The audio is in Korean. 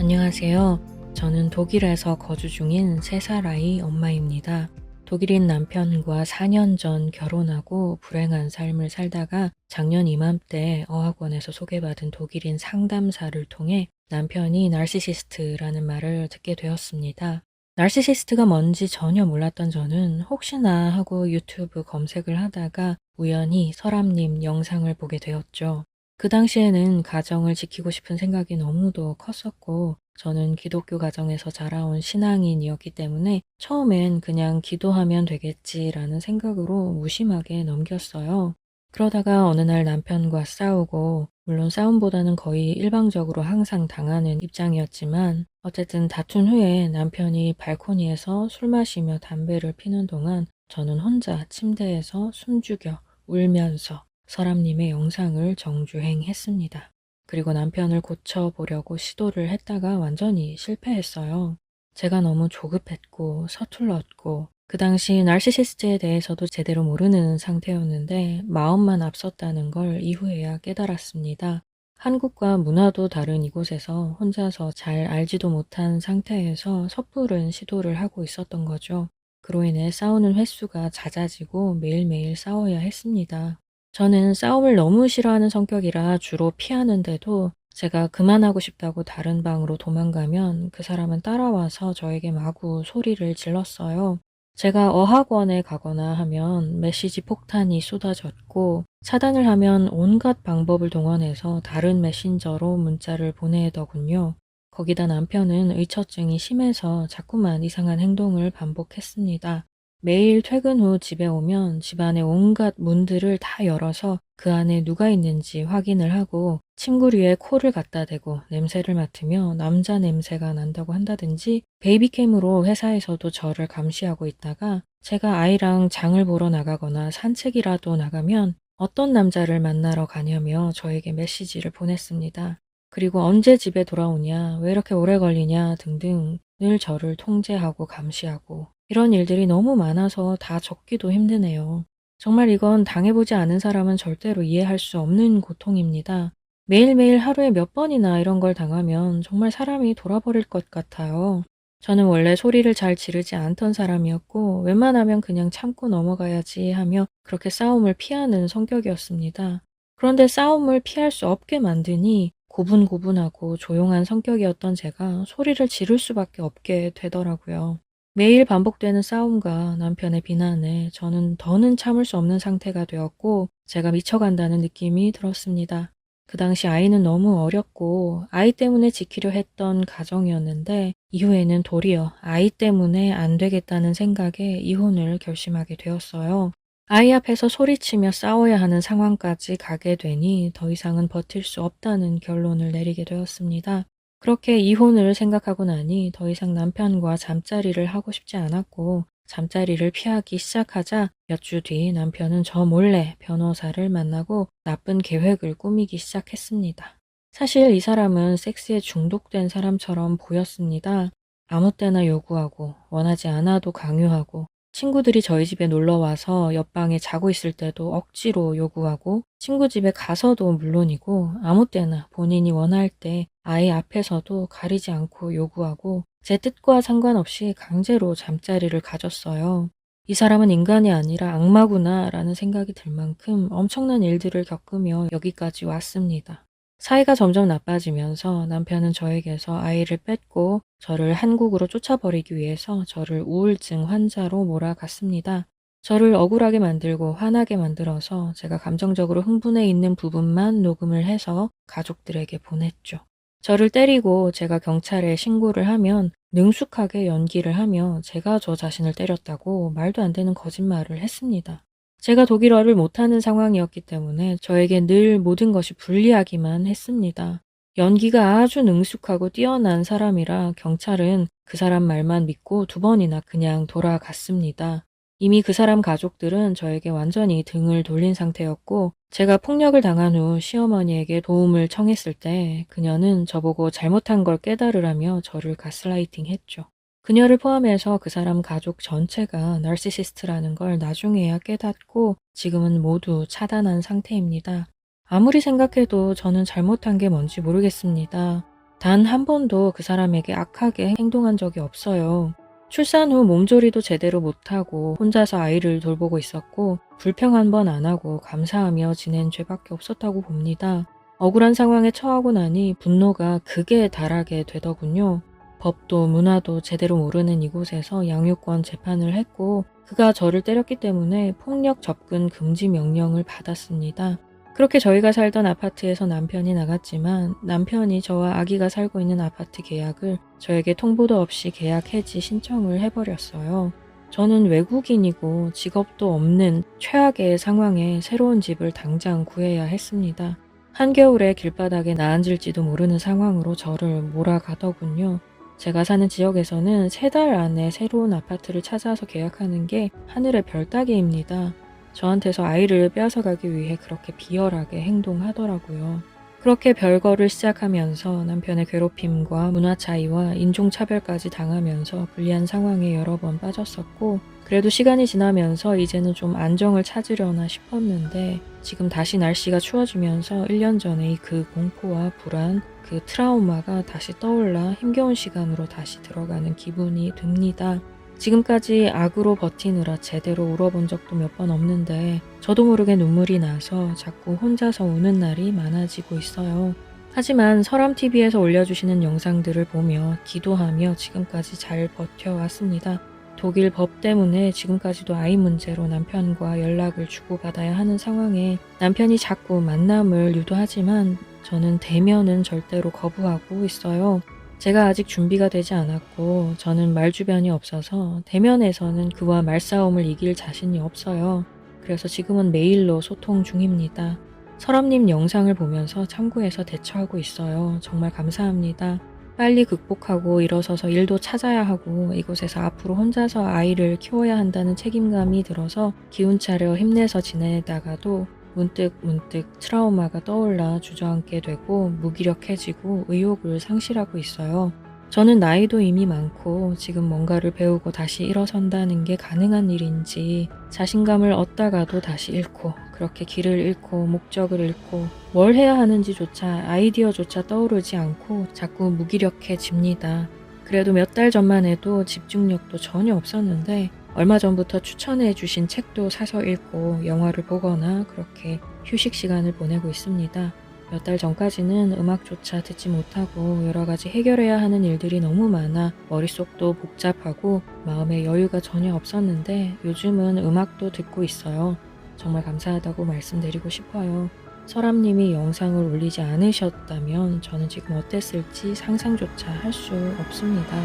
안녕하세요. 저는 독일에서 거주 중인 3살 아이 엄마입니다. 독일인 남편과 4년 전 결혼하고 불행한 삶을 살다가 작년 이맘때 어학원에서 소개받은 독일인 상담사를 통해 남편이 나르시시스트라는 말을 듣게 되었습니다. 나르시시스트가 뭔지 전혀 몰랐던 저는 혹시나 하고 유튜브 검색을 하다가 우연히 설암님 영상을 보게 되었죠. 그 당시에는 가정을 지키고 싶은 생각이 너무도 컸었고, 저는 기독교 가정에서 자라온 신앙인이었기 때문에 처음엔 그냥 기도하면 되겠지라는 생각으로 무심하게 넘겼어요. 그러다가 어느 날 남편과 싸우고, 물론 싸움보다는 거의 일방적으로 항상 당하는 입장이었지만, 어쨌든 다툰 후에 남편이 발코니에서 술 마시며 담배를 피는 동안 저는 혼자 침대에서 숨죽여 울면서 설암님의 영상을 정주행했습니다. 그리고 남편을 고쳐보려고 시도를 했다가 완전히 실패했어요. 제가 너무 조급했고 서툴렀고 그 당시 나르시시스트에 대해서도 제대로 모르는 상태였는데 마음만 앞섰다는 걸 이후에야 깨달았습니다. 한국과 문화도 다른 이곳에서 혼자서 잘 알지도 못한 상태에서 섣부른 시도를 하고 있었던 거죠. 그로 인해 싸우는 횟수가 잦아지고 매일매일 싸워야 했습니다. 저는 싸움을 너무 싫어하는 성격이라 주로 피하는데도 제가 그만하고 싶다고 다른 방으로 도망가면 그 사람은 따라와서 저에게 마구 소리를 질렀어요. 제가 어학원에 가거나 하면 메시지 폭탄이 쏟아졌고 차단을 하면 온갖 방법을 동원해서 다른 메신저로 문자를 보내더군요. 거기다 남편은 의처증이 심해서 자꾸만 이상한 행동을 반복했습니다. 매일 퇴근 후 집에 오면 집안의 온갖 문들을 다 열어서 그 안에 누가 있는지 확인을 하고 침구류에 코를 갖다 대고 냄새를 맡으며 남자 냄새가 난다고 한다든지 베이비캠으로 회사에서도 저를 감시하고 있다가 제가 아이랑 장을 보러 나가거나 산책이라도 나가면 어떤 남자를 만나러 가냐며 저에게 메시지를 보냈습니다. 그리고 언제 집에 돌아오냐, 왜 이렇게 오래 걸리냐 등등 늘 저를 통제하고 감시하고 이런 일들이 너무 많아서 다 적기도 힘드네요. 정말 이건 당해보지 않은 사람은 절대로 이해할 수 없는 고통입니다. 매일매일 하루에 몇 번이나 이런 걸 당하면 정말 사람이 돌아버릴 것 같아요. 저는 원래 소리를 잘 지르지 않던 사람이었고 웬만하면 그냥 참고 넘어가야지 하며 그렇게 싸움을 피하는 성격이었습니다. 그런데 싸움을 피할 수 없게 만드니 고분고분하고 조용한 성격이었던 제가 소리를 지를 수밖에 없게 되더라고요. 매일 반복되는 싸움과 남편의 비난에 저는 더는 참을 수 없는 상태가 되었고 제가 미쳐간다는 느낌이 들었습니다. 그 당시 아이는 너무 어렸고 아이 때문에 지키려 했던 가정이었는데 이후에는 도리어 아이 때문에 안 되겠다는 생각에 이혼을 결심하게 되었어요. 아이 앞에서 소리치며 싸워야 하는 상황까지 가게 되니 더 이상은 버틸 수 없다는 결론을 내리게 되었습니다. 그렇게 이혼을 생각하고 나니 더 이상 남편과 잠자리를 하고 싶지 않았고 잠자리를 피하기 시작하자 몇 주 뒤 남편은 저 몰래 변호사를 만나고 나쁜 계획을 꾸미기 시작했습니다. 사실 이 사람은 섹스에 중독된 사람처럼 보였습니다. 아무 때나 요구하고 원하지 않아도 강요하고 친구들이 저희 집에 놀러와서 옆방에 자고 있을 때도 억지로 요구하고 친구 집에 가서도 물론이고 아무 때나 본인이 원할 때 아이 앞에서도 가리지 않고 요구하고 제 뜻과 상관없이 강제로 잠자리를 가졌어요. 이 사람은 인간이 아니라 악마구나 라는 생각이 들 만큼 엄청난 일들을 겪으며 여기까지 왔습니다. 사이가 점점 나빠지면서 남편은 저에게서 아이를 뺏고 저를 한국으로 쫓아버리기 위해서 저를 우울증 환자로 몰아갔습니다. 저를 억울하게 만들고 화나게 만들어서 제가 감정적으로 흥분해 있는 부분만 녹음을 해서 가족들에게 보냈죠. 저를 때리고 제가 경찰에 신고를 하면 능숙하게 연기를 하며 제가 저 자신을 때렸다고 말도 안 되는 거짓말을 했습니다. 제가 독일어를 못하는 상황이었기 때문에 저에게 늘 모든 것이 불리하기만 했습니다. 연기가 아주 능숙하고 뛰어난 사람이라 경찰은 그 사람 말만 믿고 2번이나 그냥 돌아갔습니다. 이미 그 사람 가족들은 저에게 완전히 등을 돌린 상태였고 제가 폭력을 당한 후 시어머니에게 도움을 청했을 때 그녀는 저보고 잘못한 걸 깨달으라며 저를 가스라이팅 했죠. 그녀를 포함해서 그 사람 가족 전체가 나르시시스트라는 걸 나중에야 깨닫고 지금은 모두 차단한 상태입니다. 아무리 생각해도 저는 잘못한 게 뭔지 모르겠습니다. 단 한 번도 그 사람에게 악하게 행동한 적이 없어요. 출산 후 몸조리도 제대로 못하고 혼자서 아이를 돌보고 있었고 불평 한 번 안 하고 감사하며 지낸 죄밖에 없었다고 봅니다. 억울한 상황에 처하고 나니 분노가 극에 달하게 되더군요. 법도 문화도 제대로 모르는 이곳에서 양육권 재판을 했고 그가 저를 때렸기 때문에 폭력 접근 금지 명령을 받았습니다. 그렇게 저희가 살던 아파트에서 남편이 나갔지만 남편이 저와 아기가 살고 있는 아파트 계약을 저에게 통보도 없이 계약 해지 신청을 해버렸어요. 저는 외국인이고 직업도 없는 최악의 상황에 새로운 집을 당장 구해야 했습니다. 한겨울에 길바닥에 나앉을지도 모르는 상황으로 저를 몰아가더군요. 제가 사는 지역에서는 3달 안에 새로운 아파트를 찾아서 계약하는 게 하늘의 별 따기입니다. 저한테서 아이를 빼앗아가기 위해 그렇게 비열하게 행동하더라고요. 그렇게 별거를 시작하면서 남편의 괴롭힘과 문화 차이와 인종차별까지 당하면서 불리한 상황에 여러 번 빠졌었고 그래도 시간이 지나면서 이제는 좀 안정을 찾으려나 싶었는데 지금 다시 날씨가 추워지면서 1년 전의 그 공포와 불안, 그 트라우마가 다시 떠올라 힘겨운 시간으로 다시 들어가는 기분이 듭니다. 지금까지 악으로 버티느라 제대로 울어본 적도 몇 번 없는데 저도 모르게 눈물이 나서 자꾸 혼자서 우는 날이 많아지고 있어요. 하지만 서람TV에서 올려주시는 영상들을 보며 기도하며 지금까지 잘 버텨왔습니다. 독일 법 때문에 지금까지도 아이 문제로 남편과 연락을 주고받아야 하는 상황에 남편이 자꾸 만남을 유도하지만 저는 대면은 절대로 거부하고 있어요. 제가 아직 준비가 되지 않았고 저는 말주변이 없어서 대면에서는 그와 말싸움을 이길 자신이 없어요. 그래서 지금은 메일로 소통 중입니다. 서람님 영상을 보면서 참고해서 대처하고 있어요. 정말 감사합니다. 빨리 극복하고 일어서서 일도 찾아야 하고 이곳에서 앞으로 혼자서 아이를 키워야 한다는 책임감이 들어서 기운차려 힘내서 지내다가도 문득 트라우마가 떠올라 주저앉게 되고 무기력해지고 의욕을 상실하고 있어요. 저는 나이도 이미 많고 지금 뭔가를 배우고 다시 일어선다는 게 가능한 일인지 자신감을 얻다가도 다시 잃고 그렇게 길을 잃고 목적을 잃고 뭘 해야 하는지조차 아이디어조차 떠오르지 않고 자꾸 무기력해집니다. 그래도 몇 달 전만 해도 집중력도 전혀 없었는데 얼마 전부터 추천해 주신 책도 사서 읽고 영화를 보거나 그렇게 휴식 시간을 보내고 있습니다. 몇 달 전까지는 음악조차 듣지 못하고 여러 가지 해결해야 하는 일들이 너무 많아 머릿속도 복잡하고 마음에 여유가 전혀 없었는데 요즘은 음악도 듣고 있어요. 정말 감사하다고 말씀드리고 싶어요. 서람님이 영상을 올리지 않으셨다면 저는 지금 어땠을지 상상조차 할 수 없습니다.